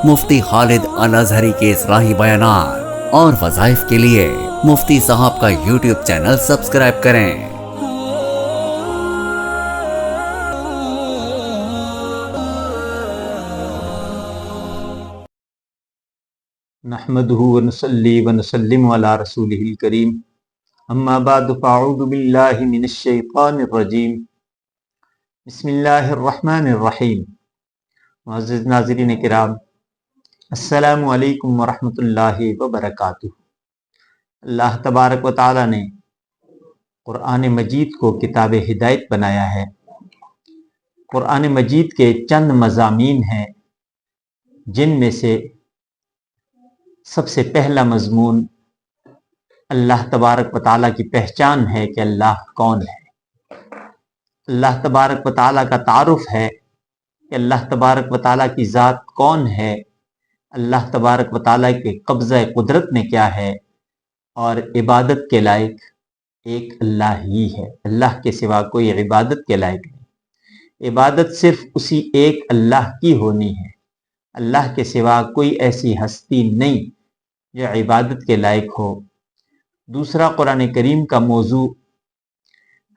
مفتی خالد الازہری کے اصلاحی بیانات اور وظائف کے لیے مفتی صاحب کا یوٹیوب چینل سبسکرائب کریں۔ نحمده ونصلي ونسلم على رسوله الكريم اما بعد فاعوذ بالله من الشیطان الرجیم بسم اللہ الرحمن الرحیم۔ معزز ناظرین کرام، السلام علیکم ورحمۃ اللہ وبرکاتہ۔ اللہ تبارک و تعالی نے قرآن مجید کو کتاب ہدایت بنایا ہے۔ قرآن مجید کے چند مضامین ہیں جن میں سے سب سے پہلا مضمون اللہ تبارک و تعالیٰ کی پہچان ہے کہ اللہ کون ہے۔ اللہ تبارک و تعالیٰ کا تعارف ہے کہ اللہ تبارک و تعالیٰ کی ذات کون ہے، اللہ تبارک و تعالیٰ کے قبضہ قدرت میں کیا ہے، اور عبادت کے لائق ایک اللہ ہی ہے۔ اللہ کے سوا کوئی عبادت کے لائق نہیں۔ عبادت صرف اسی ایک اللہ کی ہونی ہے۔ اللہ کے سوا کوئی ایسی ہستی نہیں جو عبادت کے لائق ہو۔ دوسرا، قرآن کریم کا موضوع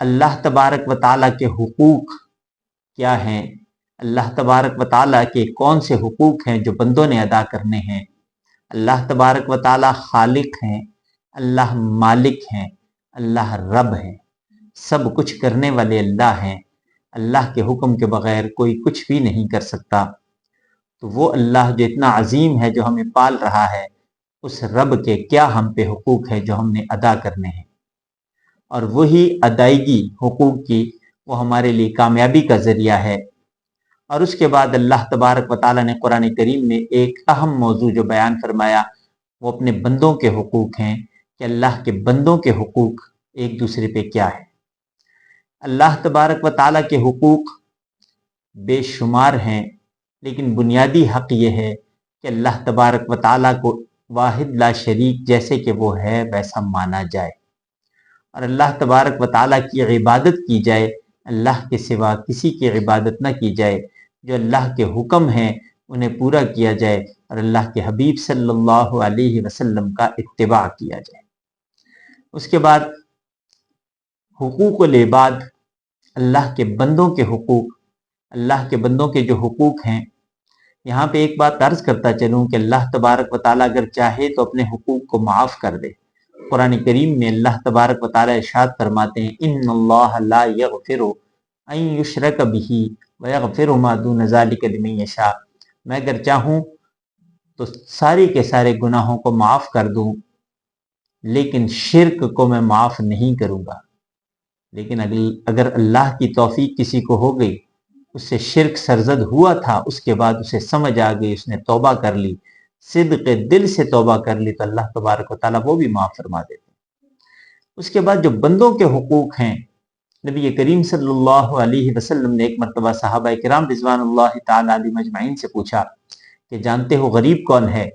اللہ تبارک و تعالیٰ کے حقوق کیا ہیں، اللہ تبارک و تعالیٰ کے کون سے حقوق ہیں جو بندوں نے ادا کرنے ہیں۔ اللہ تبارک و تعالیٰ خالق ہیں، اللہ مالک ہیں، اللہ رب ہیں، سب کچھ کرنے والے اللہ ہیں۔ اللہ کے حکم کے بغیر کوئی کچھ بھی نہیں کر سکتا۔ تو وہ اللہ جو اتنا عظیم ہے، جو ہمیں پال رہا ہے، اس رب کے کیا ہم پہ حقوق ہے جو ہم نے ادا کرنے ہیں، اور وہی ادائیگی حقوق کی وہ ہمارے لیے کامیابی کا ذریعہ ہے۔ اور اس کے بعد اللہ تبارک و تعالیٰ نے قرآن کریم میں ایک اہم موضوع جو بیان فرمایا وہ اپنے بندوں کے حقوق ہیں کہ اللہ کے بندوں کے حقوق ایک دوسرے پہ کیا ہے۔ اللہ تبارک و تعالیٰ کے حقوق بے شمار ہیں، لیکن بنیادی حق یہ ہے کہ اللہ تبارک و تعالیٰ کو واحد لا شریک جیسے کہ وہ ہے ویسا مانا جائے، اور اللہ تبارک و تعالیٰ کی عبادت کی جائے، اللہ کے سوا کسی کی عبادت نہ کی جائے۔ جو اللہ کے حکم ہیں انہیں پورا کیا جائے، اور اللہ کے حبیب صلی اللہ علیہ وسلم کا اتباع کیا جائے۔ اس کے بعد حقوق العباد، اللہ کے بندوں کے حقوق، اللہ کے بندوں کے جو حقوق ہیں، یہاں پہ ایک بات عرض کرتا چلوں کہ اللہ تبارک و تعالیٰ اگر چاہے تو اپنے حقوق کو معاف کر دے۔ قرآن کریم میں اللہ تبارک و تعالیٰ ارشاد فرماتے ہیں ان اللہ لا یغفر ان یشرک بہ ویغفر ما دون ذلک لمن یشاء۔ میں اگر چاہوں تو سارے کے سارے گناہوں کو معاف کر دوں، لیکن شرک کو میں معاف نہیں کروں گا۔ لیکن اگر اللہ کی توفیق کسی کو ہو گئی، اس سے شرک سرزد ہوا تھا، اس کے بعد اسے سمجھ آ گئی، اس نے توبہ کر لی، صدق دل سے توبہ کر لی، تو اللہ تبارک و تعالیٰ وہ بھی معاف فرما دیتے ہیں۔ اس کے بعد جو بندوں کے حقوق ہیں، نبی کریم صلی اللہ علیہ وسلم نے ایک مرتبہ صحابہ کرام رضوان اللہ تعالیٰ علیہم اجمعین سے پوچھا کہ جانتے ہو غریب کون ہے؟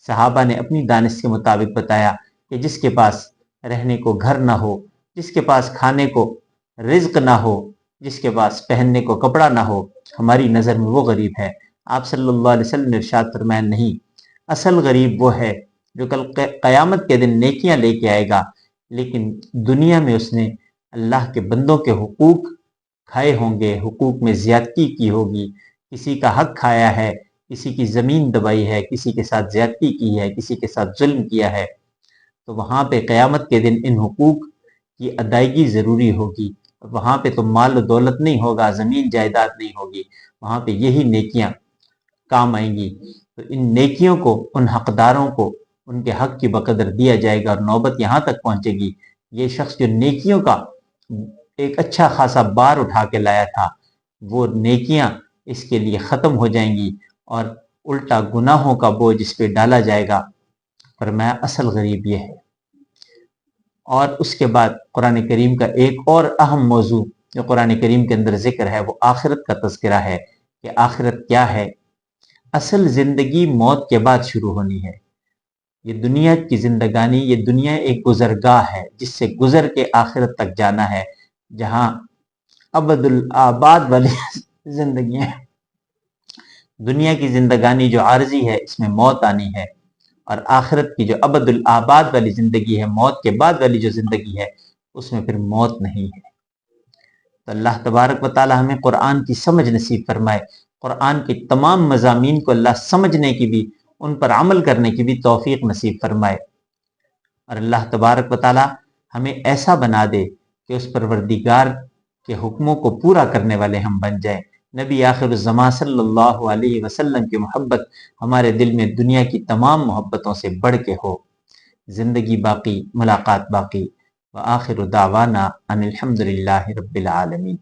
صحابہ نے اپنی دانش کے مطابق بتایا کہ جس کے پاس رہنے کو گھر نہ ہو، جس کے پاس کھانے کو رزق نہ ہو، جس کے پاس پہننے کو کپڑا نہ ہو، ہماری نظر میں وہ غریب ہے۔ آپ صلی اللہ علیہ وسلم نے ارشاد فرمایا نہیں، اصل غریب وہ ہے جو کل قیامت کے دن نیکیاں لے کے آئے گا، لیکن دنیا میں اس نے اللہ کے بندوں کے حقوق کھائے ہوں گے، حقوق میں زیادتی کی ہوگی، کسی کا حق کھایا ہے، کسی کی زمین دبائی ہے، کسی کے ساتھ زیادتی کی ہے، کسی کے ساتھ ظلم کیا ہے، تو وہاں پہ قیامت کے دن ان حقوق کی ادائیگی ضروری ہوگی۔ وہاں پہ تو مال و دولت نہیں ہوگا، زمین جائیداد نہیں ہوگی، وہاں پہ یہی نیکیاں کام آئیں گی۔ تو ان نیکیوں کو، ان حقداروں کو ان کے حق کی بقدر دیا جائے گا، اور نوبت یہاں تک پہنچے گی یہ شخص جو نیکیوں کا ایک اچھا خاصا بار اٹھا کے لایا تھا، وہ نیکیاں اس کے لیے ختم ہو جائیں گی، اور الٹا گناہوں کا بوجھ اس پہ ڈالا جائے گا۔ فرمایا اصل غریب یہ ہے۔ اور اس کے بعد قرآن کریم کا ایک اور اہم موضوع جو قرآن کریم کے اندر ذکر ہے وہ آخرت کا تذکرہ ہے کہ آخرت کیا ہے۔ اصل زندگی موت کے بعد شروع ہونی ہے۔ یہ دنیا کی زندگانی، یہ دنیا ایک گزرگاہ ہے جس سے گزر کے آخرت تک جانا ہے، جہاں ابد الآباد والی زندگیاں دنیا کی زندگانی جو عارضی ہے اس میں موت آنی ہے، اور آخرت کی جو ابد الآباد والی زندگی ہے، موت کے بعد والی جو زندگی ہے، اس میں پھر موت نہیں ہے۔ تو اللہ تبارک و تعالی ہمیں قرآن کی سمجھ نصیب فرمائے، قرآن کے تمام مضامین کو اللہ سمجھنے کی بھی، ان پر عمل کرنے کی بھی توفیق نصیب فرمائے، اور اللہ تبارک و تعالی ہمیں ایسا بنا دے کہ اس پروردگار کے حکموں کو پورا کرنے والے ہم بن جائیں۔ نبی آخر الزمان صلی اللہ علیہ وسلم کی محبت ہمارے دل میں دنیا کی تمام محبتوں سے بڑھ کے ہو۔ زندگی باقی، ملاقات باقی۔ وآخر دعوانا ان الحمد للہ رب العالمین۔